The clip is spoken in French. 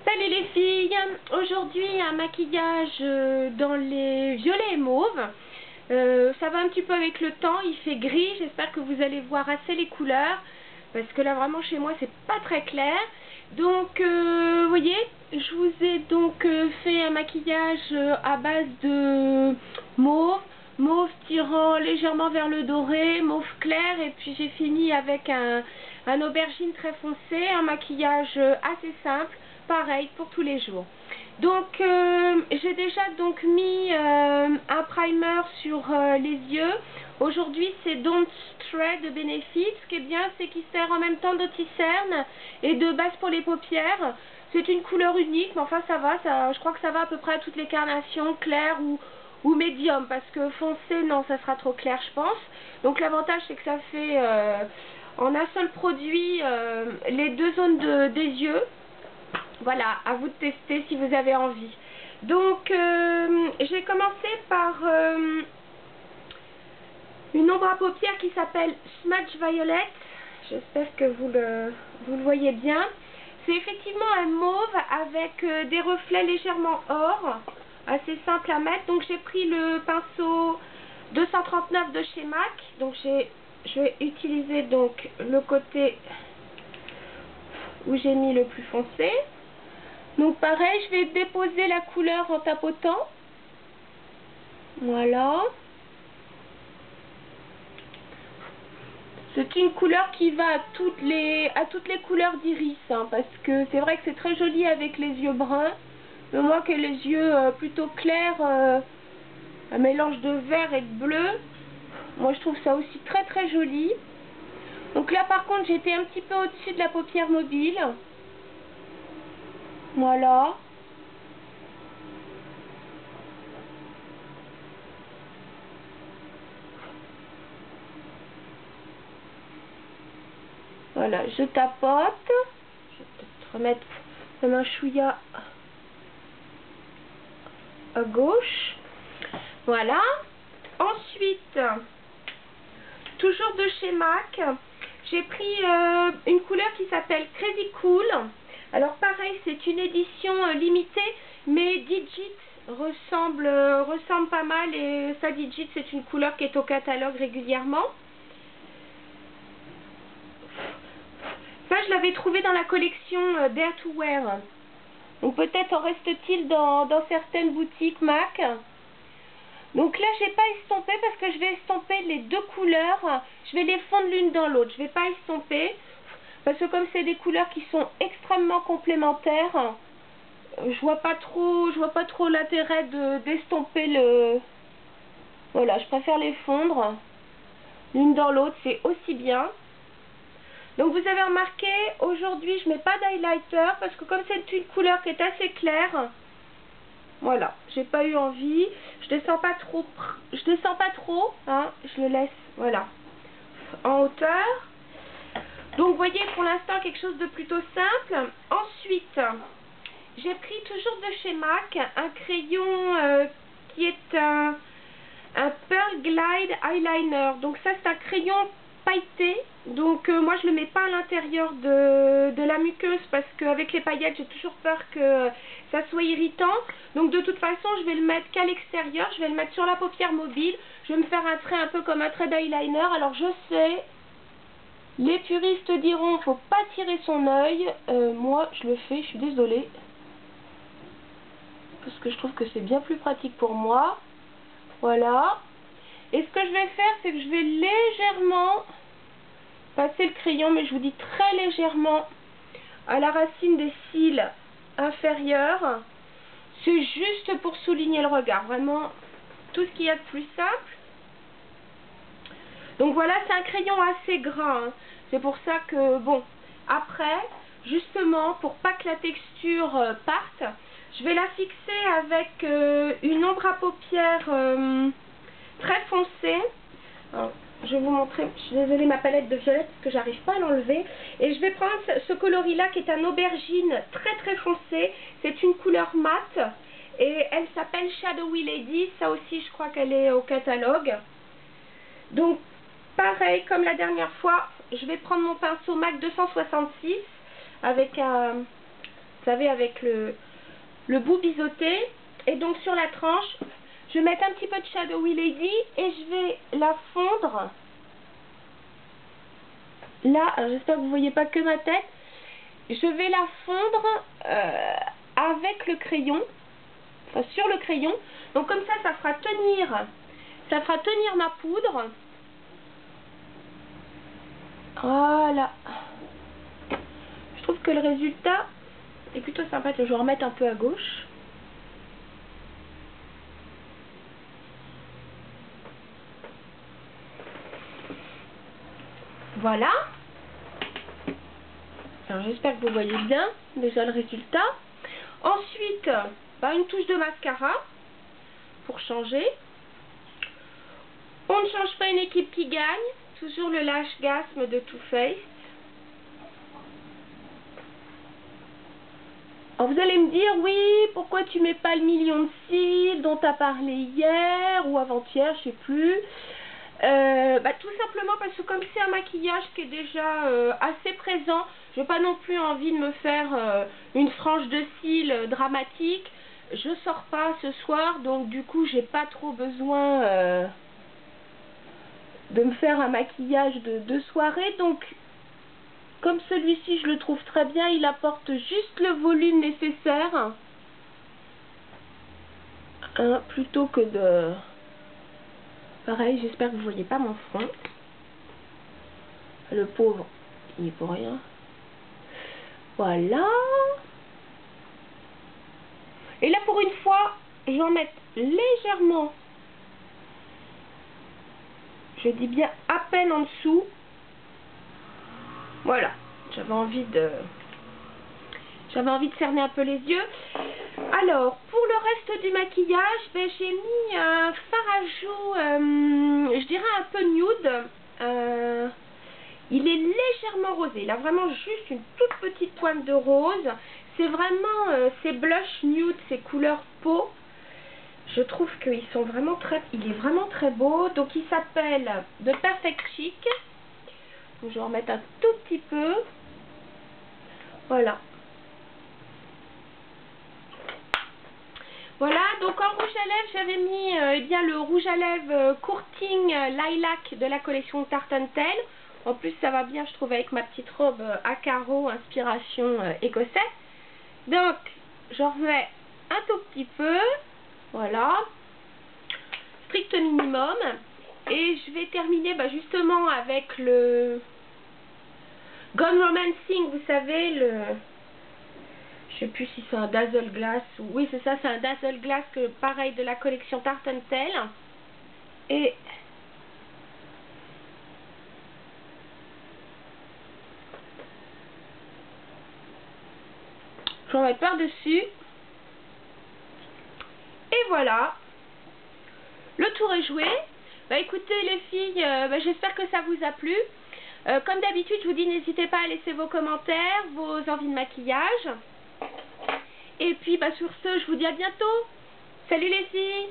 Salut les filles, aujourd'hui un maquillage dans les violets et mauves. Ça va un petit peu avec le temps, il fait gris, j'espère que vous allez voir assez les couleurs parce que là vraiment chez moi c'est pas très clair. Donc vous voyez, je vous ai donc fait un maquillage à base de mauve tirant légèrement vers le doré, mauve clair, et puis j'ai fini avec un aubergine très foncé, un maquillage assez simple, pareil pour tous les jours. Donc j'ai déjà donc mis un primer sur les yeux. Aujourd'hui c'est Don't Stray de Benefit. Ce qui est bien, c'est qu'il sert en même temps d'anti-cerne et de base pour les paupières. C'est une couleur unique, mais enfin ça va, je crois que ça va à peu près à toutes les carnations, claires ou médium, parce que foncé, non, ça sera trop clair je pense. Donc l'avantage c'est que ça fait en un seul produit les deux zones des yeux. Voilà, à vous de tester si vous avez envie. Donc j'ai commencé par une ombre à paupières qui s'appelle Smudge Violet. J'espère que vous le voyez bien. C'est effectivement un mauve avec des reflets légèrement or, assez simple à mettre. Donc j'ai pris le pinceau 239 de chez MAC. Donc je vais utiliser donc le côté où j'ai mis le plus foncé. Donc pareil, je vais déposer la couleur en tapotant. Voilà. C'est une couleur qui va à toutes les couleurs d'iris, hein, parce que c'est vrai que c'est très joli avec les yeux bruns. Mais moi qui ai les yeux plutôt clairs, un mélange de vert et de bleu, moi je trouve ça aussi très très joli. Donc là par contre j'étais un petit peu au-dessus de la paupière mobile. Voilà. Voilà, je tapote. Je vais peut-être remettre comme un chouïa à gauche. Voilà. Ensuite, toujours de chez MAC, j'ai pris une couleur qui s'appelle Crazy Cool. Alors pareil, c'est une édition limitée, mais Digit ressemble pas mal, et ça Digit c'est une couleur qui est au catalogue régulièrement. Ça je l'avais trouvé dans la collection Dare to Wear. Donc peut-être en reste-t-il dans certaines boutiques MAC. Donc là j'ai pas estompé parce que je vais estomper les deux couleurs. Je vais les fondre l'une dans l'autre. Je vais pas estomper parce que comme c'est des couleurs qui sont extrêmement complémentaires, je vois pas trop l'intérêt d'estomper le... Voilà, je préfère les fondre l'une dans l'autre, c'est aussi bien. Donc vous avez remarqué, aujourd'hui je mets pas d'highlighter parce que comme c'est une couleur qui est assez claire, voilà, j'ai pas eu envie. Je descends pas trop, hein, je le laisse, voilà, en hauteur. Donc vous voyez pour l'instant quelque chose de plutôt simple. Ensuite, j'ai pris toujours de chez MAC un crayon qui est un Pearl Glide Eyeliner. Donc ça c'est un crayon pailleté. Donc moi je le mets pas à l'intérieur de la muqueuse parce qu'avec les paillettes j'ai toujours peur que ça soit irritant. Donc de toute façon je vais le mettre qu'à l'extérieur. Je vais le mettre sur la paupière mobile. Je vais me faire un trait un peu comme un trait d'eyeliner. Alors je sais, les puristes diront faut pas tirer son œil. Moi je le fais, je suis désolée. Parce que je trouve que c'est bien plus pratique pour moi. Voilà. Et ce que je vais faire, c'est que je vais légèrement passer le crayon, mais je vous dis très légèrement, à la racine des cils inférieurs. C'est juste pour souligner le regard. Vraiment, tout ce qu'il y a de plus simple. Donc voilà, c'est un crayon assez gras. Hein. C'est pour ça que, bon, après, justement, pour pas que la texture parte, je vais la fixer avec une ombre à paupières très foncée. Alors, je vais vous montrer, je suis désolée, ma palette de violet parce que j'arrive pas à l'enlever. Et je vais prendre ce coloris là qui est un aubergine très très foncé. C'est une couleur mate et elle s'appelle Shadowy Lady. Ça aussi je crois qu'elle est au catalogue. Donc pareil comme la dernière fois, je vais prendre mon pinceau MAC 266 avec un savez, avec le bout biseauté. Et donc sur la tranche, je vais mettre un petit peu de Shadowy Lady et je vais la fondre. Là, j'espère que vous ne voyez pas que ma tête. Je vais la fondre avec le crayon, enfin sur le crayon. Donc comme ça fera tenir ma poudre. Voilà. Je trouve que le résultat est plutôt sympa. Je vais remettre un peu à gauche. Voilà. Alors j'espère que vous voyez bien déjà le résultat. Ensuite, une touche de mascara pour changer. On ne change pas une équipe qui gagne. Toujours le Lash Gasm de Too Faced. Alors vous allez me dire, oui, pourquoi tu mets pas le million de cils dont tu as parlé hier ou avant-hier, je sais plus. Tout simplement parce que comme c'est un maquillage qui est déjà assez présent, je n'ai pas non plus envie de me faire une frange de cils dramatique. Je sors pas ce soir, donc du coup j'ai pas trop besoin de me faire un maquillage de soirée. Donc comme celui-ci je le trouve très bien, il apporte juste le volume nécessaire, plutôt que de... Pareil, j'espère que vous voyez pas mon front. Le pauvre, il est pour rien. Voilà. Et là, pour une fois, je vais en mettre légèrement. Je dis bien à peine en dessous. Voilà. J'avais envie de cerner un peu les yeux. Alors, pour le reste du maquillage, j'ai mis un fard à joues, je dirais un peu nude. Il est légèrement rosé. Il a vraiment juste une toute petite pointe de rose. C'est vraiment ces blush nude, ces couleurs peau. Je trouve qu'ils sont vraiment très... Il est vraiment très beau. Donc il s'appelle The Perfect Chic. Donc, je vais en remettre un tout petit peu. Voilà. Voilà, donc en rouge à lèvres, j'avais mis le rouge à lèvres Courting Lilac de la collection Tartan Tale. En plus, ça va bien, je trouve, avec ma petite robe à carreaux, inspiration écossais. Donc, j'en remets un tout petit peu. Voilà. Strict minimum. Et je vais terminer justement avec le Gone Romancing, vous savez, je sais plus si c'est un Dazzle Glass ou... Oui, c'est ça, c'est un Dazzle Glass pareil de la collection Tartan Tale. Et j'en mets par-dessus. Et voilà. Le tour est joué. Écoutez les filles, j'espère que ça vous a plu. Comme d'habitude, je vous dis, n'hésitez pas à laisser vos commentaires, vos envies de maquillage. Et puis, sur ce, je vous dis à bientôt. Salut les filles!